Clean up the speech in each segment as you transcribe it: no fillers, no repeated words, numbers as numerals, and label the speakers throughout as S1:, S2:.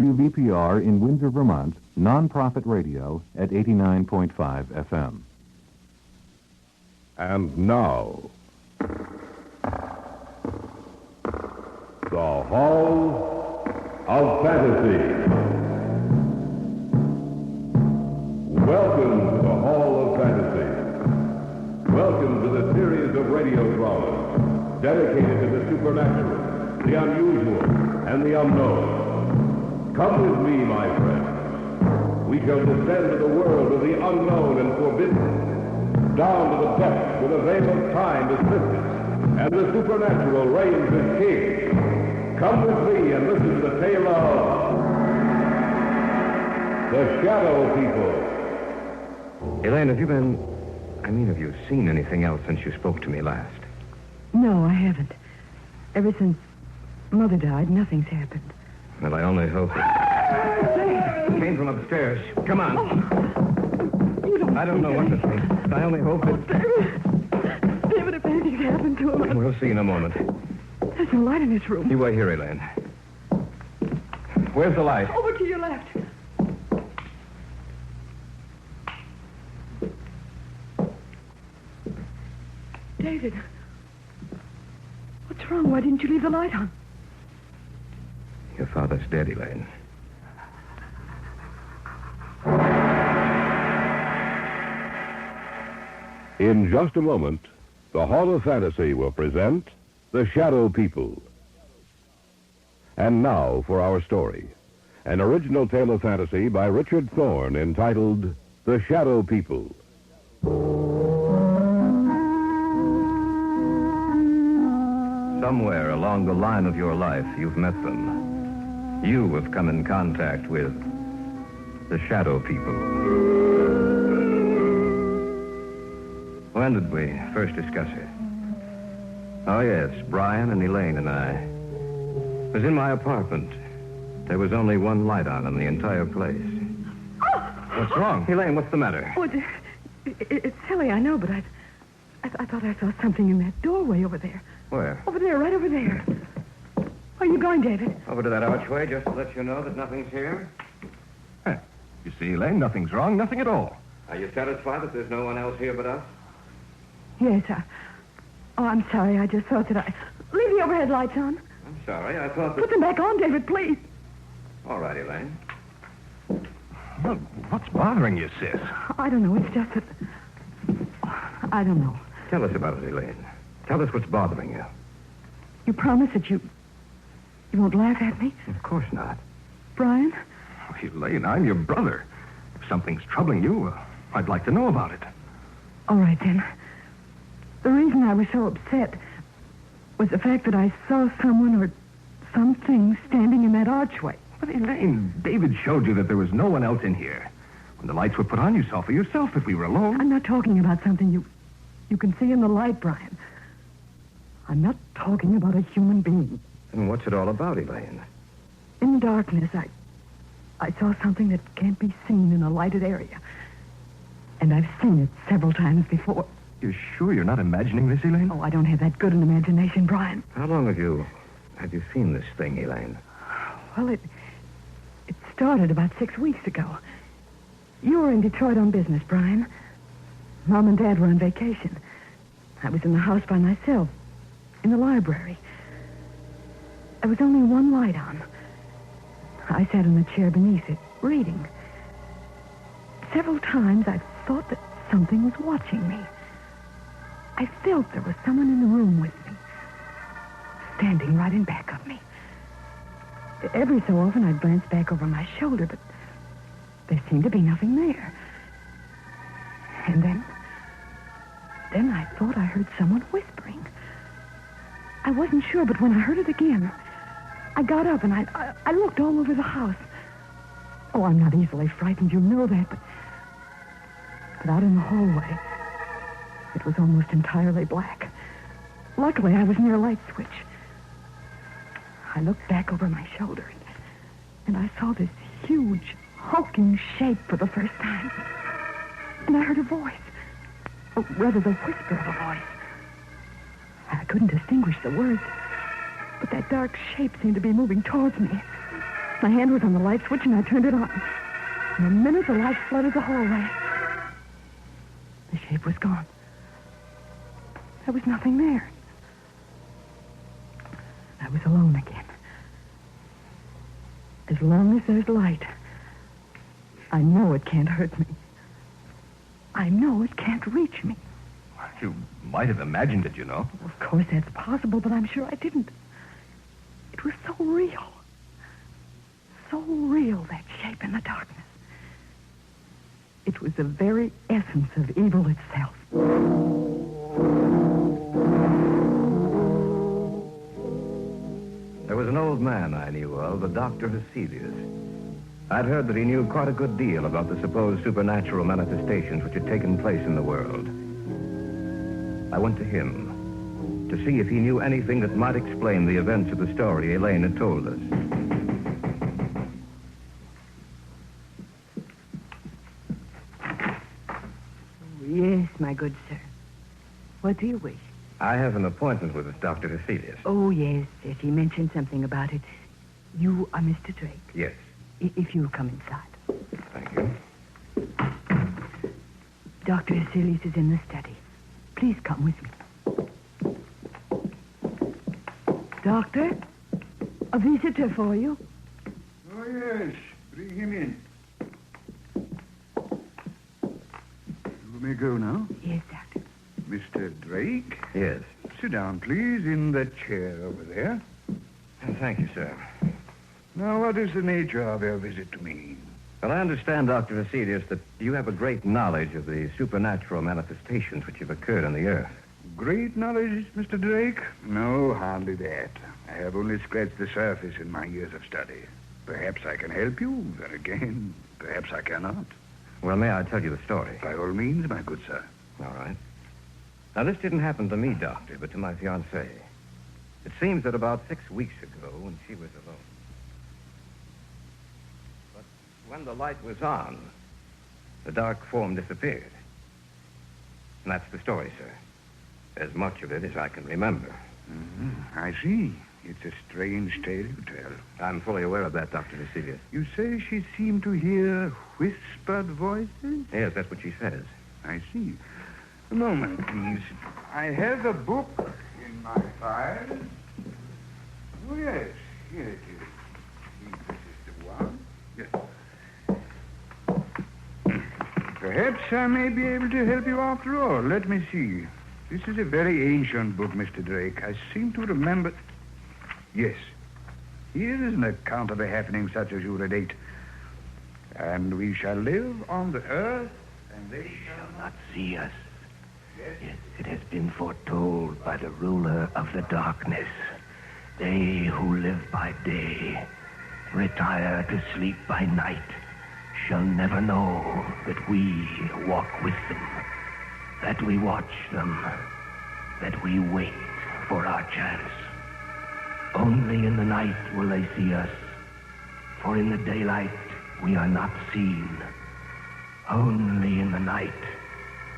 S1: WVPR in Windsor, Vermont, non-profit radio at 89.5 FM.
S2: And now, the Hall of Fantasy. Welcome to the Hall of Fantasy. Welcome to the series of radio dramas dedicated to the supernatural, the unusual, and the unknown. Come with me, my friends. We shall descend to the world of the unknown and forbidden, down to the depths where the veil of time is lifted, and the supernatural reigns as king. Come with me and listen to the tale of the Shadow People.
S3: Elaine, have you seen anything else since you spoke to me last?
S4: No, I haven't. Ever since Mother died, nothing's happened.
S3: Well, I only hope it came from upstairs. Come on.
S4: Oh, you don't
S3: I don't know what to think. I only hope it...
S4: David, if anything happened to him...
S3: We'll see in a moment.
S4: There's no light in this room.
S3: You wait here, Elaine. Where's the light?
S4: Over to your left. David, what's wrong? Why didn't you leave the light on?
S3: Your father's dead, Elaine.
S2: In just a moment, the Hall of Fantasy will present The Shadow People. And now for our story. An original tale of fantasy by Richard Thorne entitled The Shadow People.
S3: Somewhere along the line of your life, you've met them. You have come in contact with the Shadow People. When did we first discuss it? Oh, yes, Brian and Elaine and I. It was in my apartment. There was only one light on in the entire place. What's wrong? Elaine, what's the matter?
S4: Oh, it's silly, I know, but I thought I saw something in that doorway over there.
S3: Where?
S4: Over there, right over there. Where are you going, David?
S3: Over to that archway, just to let you know that nothing's here.
S5: Huh. You see, Elaine, nothing's wrong, nothing at all.
S3: Are you satisfied that there's no one else here but us?
S4: Yes, I'm sorry. I just thought that I... Leave the overhead lights on.
S3: I'm sorry, I thought that...
S4: Put them back on, David, please.
S3: All right, Elaine.
S5: Well, what's bothering you, sis?
S4: I don't know. It's just that... I don't know.
S3: Tell us about it, Elaine. Tell us what's bothering you.
S4: You promise that you won't laugh at me?
S3: Of course not.
S4: Brian?
S5: Oh, Elaine, I'm your brother. If something's troubling you, I'd like to know about it.
S4: All right, then. The reason I was so upset was the fact that I saw someone or something standing in that archway.
S5: But Elaine, David showed you that there was no one else in here. When the lights were put on, you saw for yourself that we were alone.
S4: I'm not talking about something you can see in the light, Brian. I'm not talking about a human being.
S3: Then what's it all about, Elaine?
S4: In the darkness, I saw something that can't be seen in a lighted area. And I've seen it several times before.
S5: You're sure you're not imagining this, Elaine?
S4: Oh, I don't have that good an imagination, Brian.
S3: How long have you seen this thing, Elaine?
S4: Well, it started about 6 weeks ago. You were in Detroit on business, Brian. Mom and Dad were on vacation. I was in the house by myself, in the library. There was only one light on. I sat in the chair beneath it, reading. Several times I thought that something was watching me. I felt there was someone in the room with me, standing right in back of me. Every so often I'd glance back over my shoulder, but there seemed to be nothing there. And then I thought I heard someone whispering. I wasn't sure, but when I heard it again, I got up and I looked all over the house. Oh, I'm not easily frightened, you know that, but out in the hallway, it was almost entirely black. Luckily, I was near a light switch. I looked back over my shoulder, and I saw this huge, hulking shape for the first time. And I heard a voice. Or rather, the whisper of a voice. I couldn't distinguish the words, but that dark shape seemed to be moving towards me. My hand was on the light switch, and I turned it on. In a minute, the light flooded the hallway. The shape was gone. There was nothing there. I was alone again. As long as there's light, I know it can't hurt me. I know it can't reach me.
S5: You might have imagined it, you know.
S4: Of course, that's possible, but I'm sure I didn't. It was so real. So real, that shape in the darkness. It was the very essence of evil itself.
S3: There was an old man I knew of, the Dr. Heselius. I'd heard that he knew quite a good deal about the supposed supernatural manifestations which had taken place in the world. I went to him to see if he knew anything that might explain the events of the story Elaine had told us.
S4: Yes, my good sir. What do you wish?
S3: I have an appointment with Dr. Heselius.
S4: Oh, yes. He mentioned something about it. You are Mr. Drake.
S3: Yes.
S4: If you'll come inside.
S3: Thank you.
S4: Dr. Heselius is in the study. Please come with me. Doctor, a visitor for you.
S6: Oh, yes. Bring him in. You may go now.
S4: Yes, Doctor.
S6: Mr. Drake,
S3: Yes.
S6: sit down, please, in that chair over there.
S3: Thank you, sir.
S6: Now, what is the nature of your visit to me?
S3: Well, I understand, Dr. Heselius, that you have a great knowledge of the supernatural manifestations which have occurred on the Earth.
S6: Great knowledge, Mr. Drake? No, hardly that. I have only scratched the surface in my years of study. Perhaps I can help you, then again, perhaps I cannot.
S3: Well, may I tell you the story?
S6: By all means, my good sir.
S3: All right. Now, this didn't happen to me, Doctor, but to my fiancée. It seems that about 6 weeks ago, when she was alone. But when the light was on, the dark form disappeared. And that's the story, sir. As much of it as I can remember.
S6: Mm-hmm. I see. It's a strange tale you tell.
S3: I'm fully aware of that, Dr. Heselius.
S6: You say she seemed to hear whispered voices?
S3: Yes, that's what she says.
S6: I see. A moment, please. I have a book in my file. Oh, yes. Here it is. I think this is the one. Yes. Perhaps I may be able to help you after all. Let me see. This is a very ancient book, Mr. Drake. I seem to remember... Yes. Here is an account of a happening such as you relate. And we shall live on the earth, and they shall
S7: not see us. Yes, it has been foretold by the ruler of the darkness. They who live by day, retire to sleep by night, shall never know that we walk with them, that we watch them, that we wait for our chance. Only in the night will they see us, for in the daylight we are not seen. Only in the night,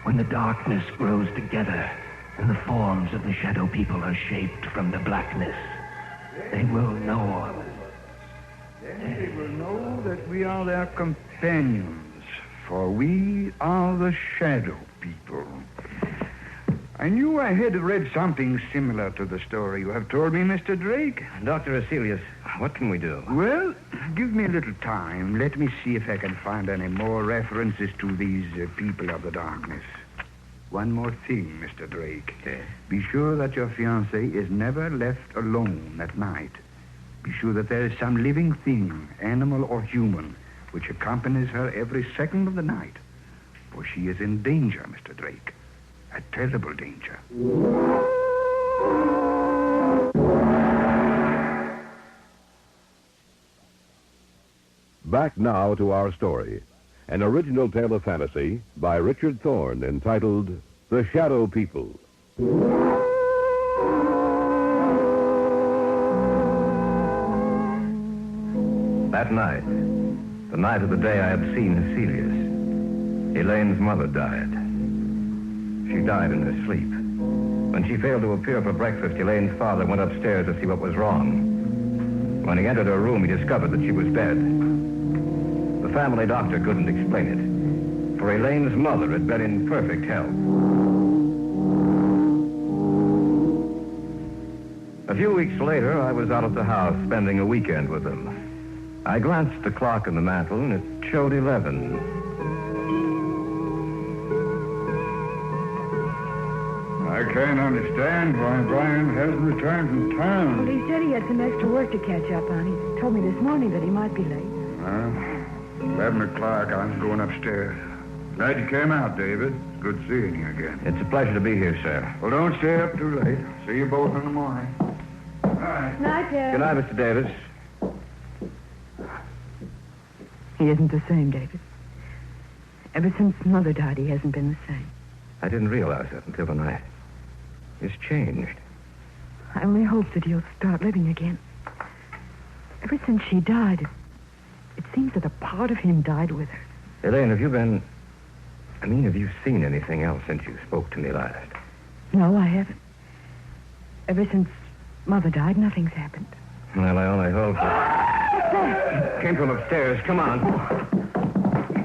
S7: when the darkness grows together and the forms of the shadow people are shaped from the blackness, they will know of us.
S6: Then they will know that we are their companions, for we are the shadow people. I knew I had read something similar to the story you have told me, Mr. Drake.
S3: Dr. Heselius, what can we do?
S6: Well, give me a little time. Let me see if I can find any more references to these people of the darkness. One more thing, Mr. Drake.
S3: Yes.
S6: Be sure that your fiancée is never left alone at night. Be sure that there is some living thing, animal or human, which accompanies her every second of the night. For she is in danger, Mr. Drake. A terrible danger.
S2: Back now to our story. An original tale of fantasy by Richard Thorne entitled The Shadow People.
S3: That night, the night of the day I had seen Heselius, Elaine's mother died. She died in her sleep. When she failed to appear for breakfast, Elaine's father went upstairs to see what was wrong. When he entered her room, he discovered that she was dead. The family doctor couldn't explain it, for Elaine's mother had been in perfect health. A few weeks later, I was out at the house spending a weekend with them. I glanced at the clock on the mantel, and it showed 11.
S6: I can't understand why Brian hasn't returned from
S4: Well,
S6: town.
S4: he said he had some extra work to catch up on. He told me this morning that he might be late.
S6: Well, 11 o'clock, I'm going upstairs. Glad you came out, David. It's good seeing you again.
S3: It's a pleasure to be here, sir.
S6: Well, don't stay up too late. See you both in the morning. All right.
S4: Night, Dad.
S3: Good night, Mr. Davis.
S4: He isn't the same, David. Ever since Mother died, he hasn't been the same.
S3: I didn't realize that until tonight. He's changed.
S4: I only hope that he'll start living again. Ever since she died, it seems that a part of him died with her.
S3: Elaine, have you seen anything else since you spoke to me last?
S4: No, I haven't. Ever since Mother died, nothing's happened.
S3: Well, I only hope that... Came from upstairs. Come on.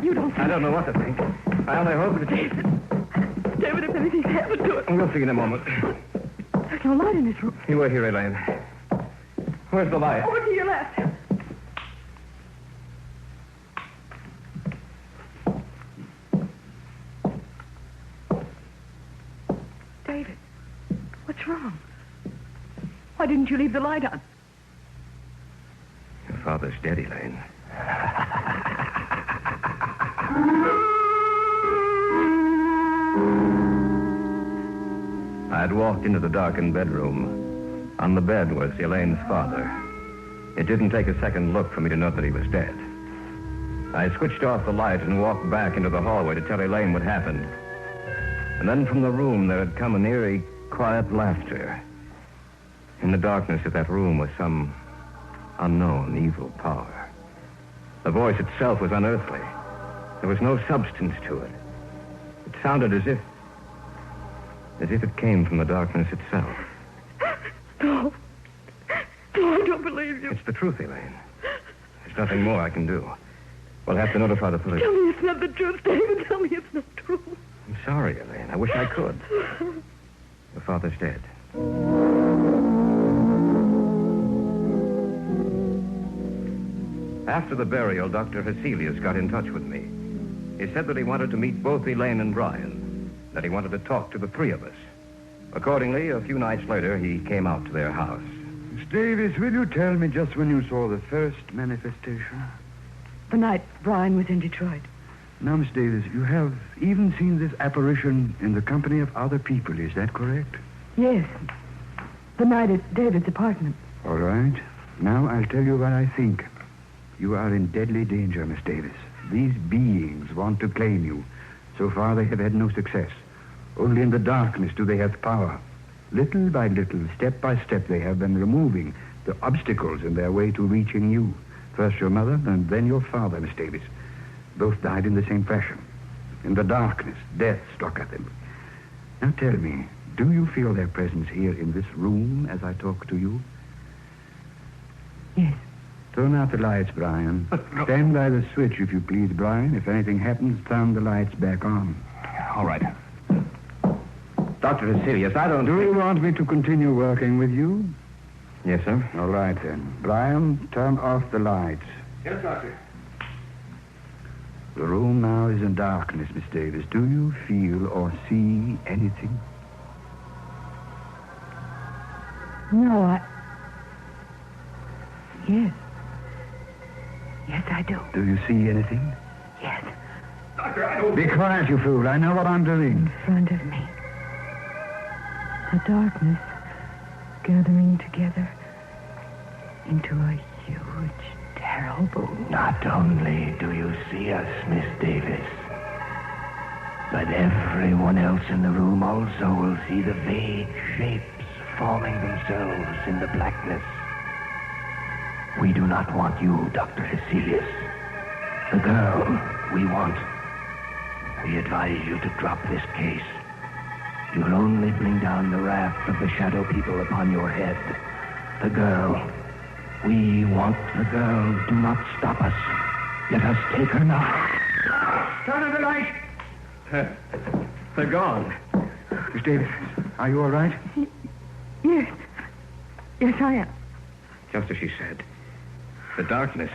S4: You don't think...
S3: I don't know what to think. I only hope that...
S4: David, if anything's happened to it...
S3: We'll see in a moment.
S4: There's no light in this room.
S3: You were here, Elaine. Where's the light?
S4: Over to your left. David, what's wrong? Why didn't you leave the light on?
S3: Your father's dead, Elaine. I had walked into the darkened bedroom. On the bed was Elaine's father. It didn't take a second look for me to know that he was dead. I switched off the light and walked back into the hallway to tell Elaine what happened. And then from the room there had come an eerie, quiet laughter. In the darkness of that room was some unknown evil power. The voice itself was unearthly. There was no substance to it. It sounded as if it came from the darkness itself.
S4: No. No, I don't believe you.
S3: It's the truth, Elaine. There's nothing more I can do. We'll have to notify the police.
S4: Tell me it's not the truth, David. Tell me it's not true.
S3: I'm sorry, Elaine. I wish I could. Your father's dead. After the burial, Dr. Heselius got in touch with me. He said that he wanted to meet both Elaine and Brian, that he wanted to talk to the three of us. Accordingly, a few nights later, he came out to their house.
S6: Miss Davis, will you tell me just when you saw the first manifestation?
S4: The night Brian was in Detroit.
S6: Now, Miss Davis, you have even seen this apparition in the company of other people, is that correct?
S4: Yes. The night at David's apartment.
S6: All right. Now I'll tell you what I think. You are in deadly danger, Miss Davis. These beings want to claim you. So far, they have had no success. Only in the darkness do they have power. Little by little, step by step, they have been removing the obstacles in their way to reaching you. First your mother, and then your father, Miss Davis. Both died in the same fashion. In the darkness, death struck at them. Now tell me, do you feel their presence here in this room as I talk to you?
S4: Yes.
S6: Turn out the lights, Brian.
S5: No.
S6: Stand by the switch, if you please, Brian. If anything happens, turn the lights back on.
S5: All right.
S3: Dr. Heselius, I don't...
S6: Do you want me to continue working with you?
S3: Yes, sir.
S6: All right, then. Brian, turn off the lights.
S5: Yes, Doctor.
S6: The room now is in darkness, Miss Davis. Do you feel or see anything?
S4: No, Yes. Yes, I do.
S6: Do you see anything?
S4: Yes.
S5: Doctor, I don't...
S6: Be quiet, you fool. I know what I'm doing.
S4: In front of me. The darkness gathering together into a huge, terrible...
S7: Not only do you see us, Miss Davis, but everyone else in the room also will see the vague shapes forming themselves in the blackness. We do not want you, Dr. Heselius. The girl we want. We advise you to drop this case. You'll only bring down the wrath of the shadow people upon your head. The girl We want the girl. Do not stop us. Let us take her now.
S6: Turn on the light.
S3: They're gone.
S6: Miss Davis, are you all right?
S4: Yes. Yes, I am.
S3: Just as she said. The darkness.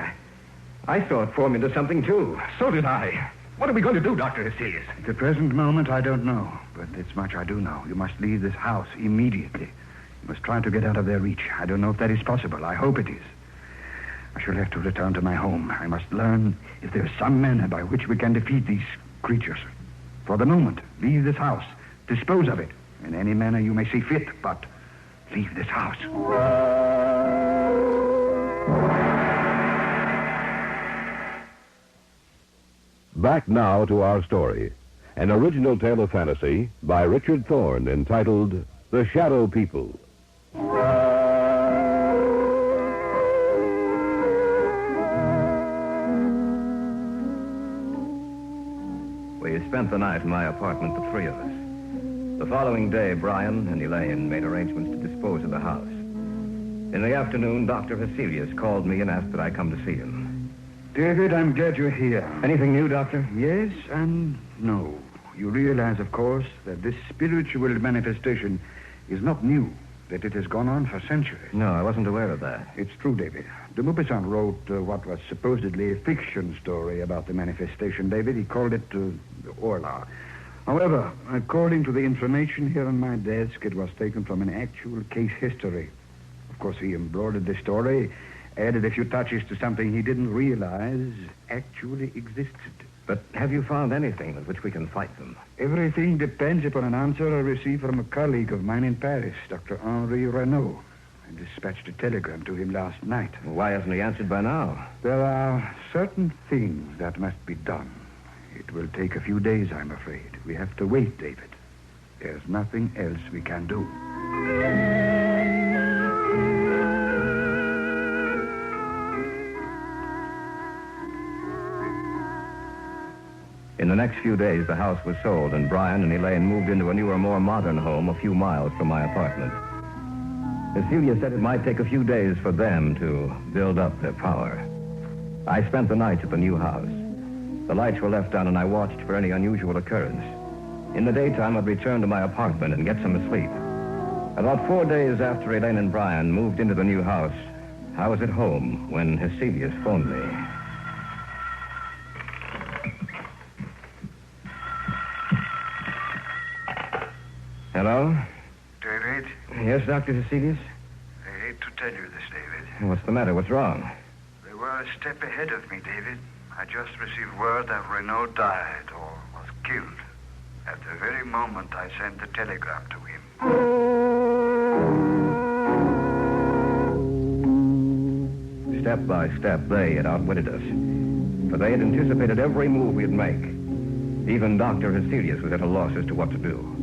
S3: I saw it form into something, too.
S5: So did I. What are we going to do, Dr. Hecelius?
S6: At the present moment, I don't know. But it's much I do know. You must leave this house immediately. You must try to get out of their reach. I don't know if that is possible. I hope it is. I shall have to return to my home. I must learn if there's some manner by which we can defeat these creatures. For the moment, leave this house. Dispose of it in any manner you may see fit, but leave this house.
S2: Back now to our story. An original tale of fantasy by Richard Thorne entitled The Shadow People.
S3: We spent the night in my apartment, the three of us. The following day, Brian and Elaine made arrangements to dispose of the house. In the afternoon, Dr. Hecelius called me and asked that I come to see him.
S6: David, I'm glad you're here.
S3: Anything new, Doctor?
S6: Yes and no. You realize, of course, that this spiritual manifestation is not new, that it has gone on for centuries.
S3: No, I wasn't aware of that.
S6: It's true, David. De Maupassant wrote what was supposedly a fiction story about the manifestation, David. He called it the Orla. However, according to the information here on my desk, it was taken from an actual case history. Of course, he embroidered the story, added a few touches to something he didn't realize actually existed.
S3: But have you found anything with which we can fight them?
S6: Everything depends upon an answer I received from a colleague of mine in Paris, Dr. Henri Renaud. I dispatched a telegram to him last night.
S3: Why hasn't he answered by now?
S6: There are certain things that must be done. It will take a few days, I'm afraid. We have to wait, David. There's nothing else we can do.
S3: In the next few days, the house was sold, and Brian and Elaine moved into a newer, more modern home a few miles from my apartment. Cecilia said it might take a few days for them to build up their power. I spent the night at the new house. The lights were left on, and I watched for any unusual occurrence. In the daytime, I'd return to my apartment and get some sleep. About 4 days after Elaine and Brian moved into the new house, I was at home when Hecelius phoned me. Hello?
S8: David?
S3: Yes, Dr. Hecelius?
S8: I hate to tell you this, David.
S3: What's the matter? What's wrong?
S8: They were a step ahead of me, David. I just received word that Renaud died or was killed at the very moment I sent the telegram to him.
S3: Step by step, they had outwitted us. For they had anticipated every move we'd make. Even Dr. Hecelius was at a loss as to what to do.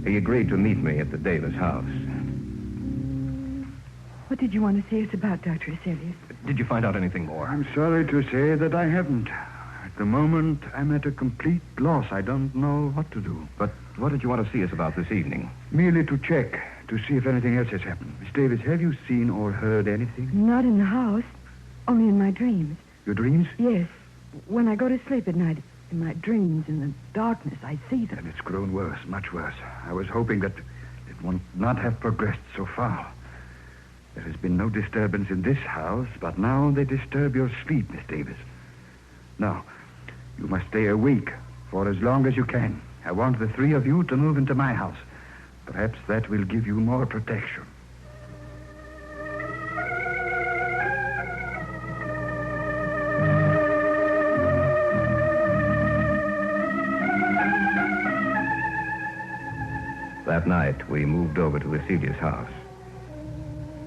S3: He agreed to meet me at the Davis house.
S4: What did you want to say us about, Dr. Hecelius?
S5: Did you find out anything more?
S6: I'm sorry to say that I haven't. At the moment, I'm at a complete loss. I don't know what to do.
S3: But what did you want to see us about this evening?
S6: Merely to check, to see if anything else has happened. Miss Davis, have you seen or heard anything?
S4: Not in the house, only in my dreams.
S6: Your dreams?
S4: Yes. When I go to sleep at night, in my dreams, in the darkness, I see them.
S6: And it's grown worse, much worse. I was hoping that it would not have progressed so far. There has been no disturbance in this house, but now they disturb your sleep, Miss Davis. Now, you must stay awake for as long as you can. I want the three of you to move into my house. Perhaps that will give you more protection.
S3: That night, we moved over to Hecelius' house.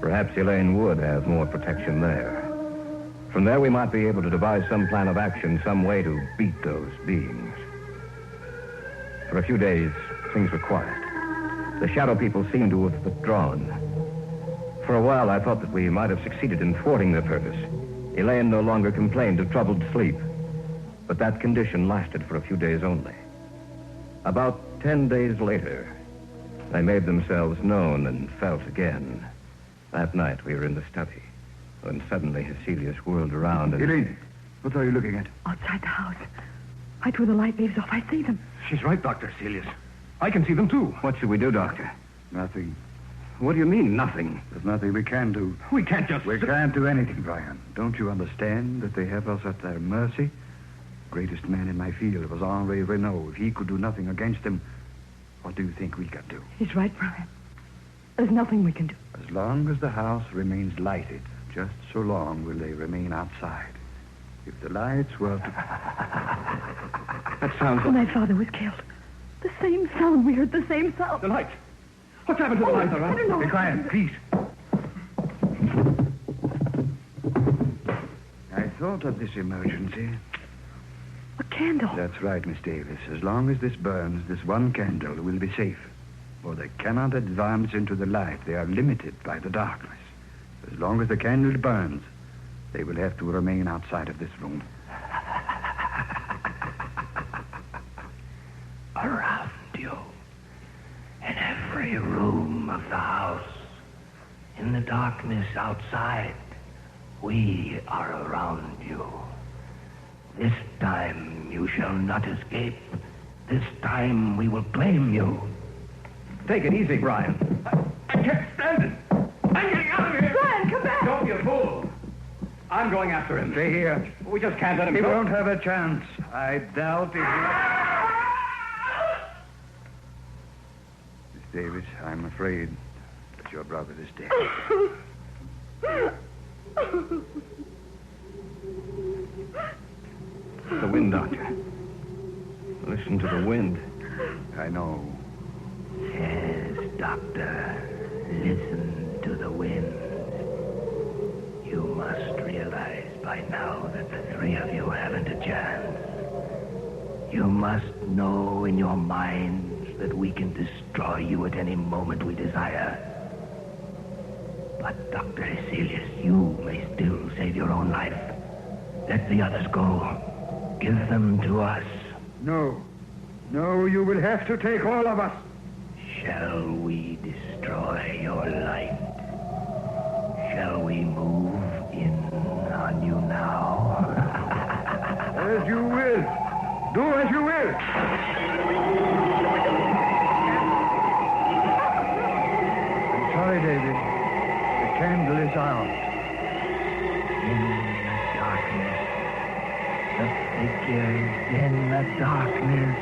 S3: Perhaps Elaine would have more protection there. From there, we might be able to devise some plan of action, some way to beat those beings. For a few days, things were quiet. The shadow people seemed to have withdrawn. For a while, I thought that we might have succeeded in thwarting their purpose. Elaine no longer complained of troubled sleep. But that condition lasted for a few days only. About 10 days later, they made themselves known and felt again. That night, we were in the study. Then suddenly Cecilius whirled around and...
S6: Elaine, what are you looking at?
S4: Outside the house. Right where the light leaves off, I see them.
S5: She's right, Dr. Celius. I can see them, too.
S3: What should we do, Doctor?
S6: Nothing.
S3: What do you mean, nothing?
S6: There's nothing we can do.
S5: We can't just...
S6: We can't do anything, Brian. Don't you understand that they have us at their mercy? Greatest man in my field was Henri Renault. If he could do nothing against them, what do you think we can do?
S4: He's right, Brian. There's nothing we can do.
S6: As long as the house remains lighted, just so long will they remain outside. If the lights were to...
S3: That sounds
S4: When my father was killed, the same sound. We heard the same sound.
S5: The lights. What's happened to the lights, all
S4: I
S5: right?
S4: don't know.
S6: Be quiet, please. I thought of this emergency.
S4: A candle.
S6: That's right, Miss Davis. As long as this burns, this one candle will be safe. For they cannot advance into the light. They are limited by the darkness. As long as the candle burns, they will have to remain outside of this room.
S7: Around you, in every room of the house, in the darkness outside, we are around you. This time you shall not escape. This time we will claim you.
S5: Take it easy, Brian. I can't stand it. I'm getting out of here.
S4: Brian, come back!
S5: Don't be a fool. I'm going after him.
S6: Stay here.
S5: We just can't let him
S6: He
S5: go.
S6: won't have a chance. I doubt if he... Miss Davis, I'm afraid that your brother is dead.
S3: The wind, Doctor. Listen to the wind.
S6: I know.
S7: Yes, Doctor, listen to the wind. You must realize by now that the three of you haven't a chance. You must know in your minds that we can destroy you at any moment we desire. But, Dr. Cecilius, you may still save your own life. Let the others go. Give them to us.
S6: No. No, you will have to take all of us.
S7: Shall we destroy your light? Shall we move in on you now?
S6: As you will. Do as you will. I'm sorry, David. The candle is out.
S7: In the darkness, the figures in the darkness.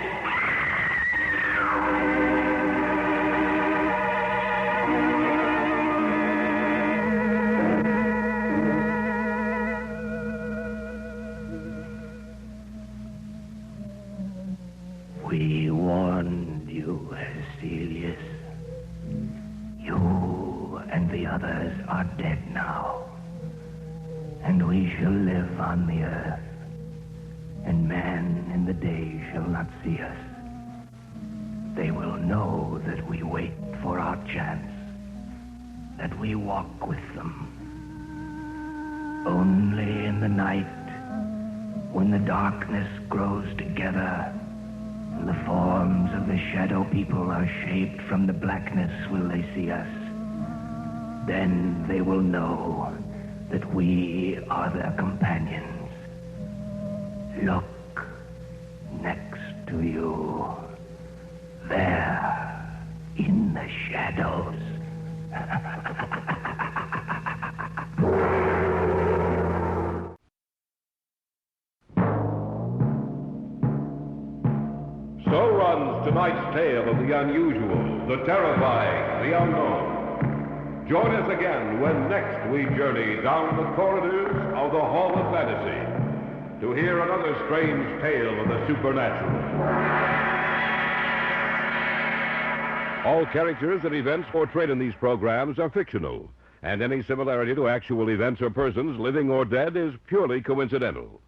S7: We warned you, Cecilius. You and the others are dead now. And we shall live on the earth. And man in the day shall not see us. They will know that we wait for our chance. That we walk with them. Only in the night, when the darkness grows together, and the forms of the shadow people are shaped from the blackness, will they see us. Then they will know that we are their companions. Look next to you. There, in the shadows.
S2: So runs tonight's tale of the unusual, the terrifying, the unknown. Join us again when next we journey down the corridors of the Hall of Fantasy to hear another strange tale of the supernatural. All characters and events portrayed in these programs are fictional, and any similarity to actual events or persons, living or dead, is purely coincidental.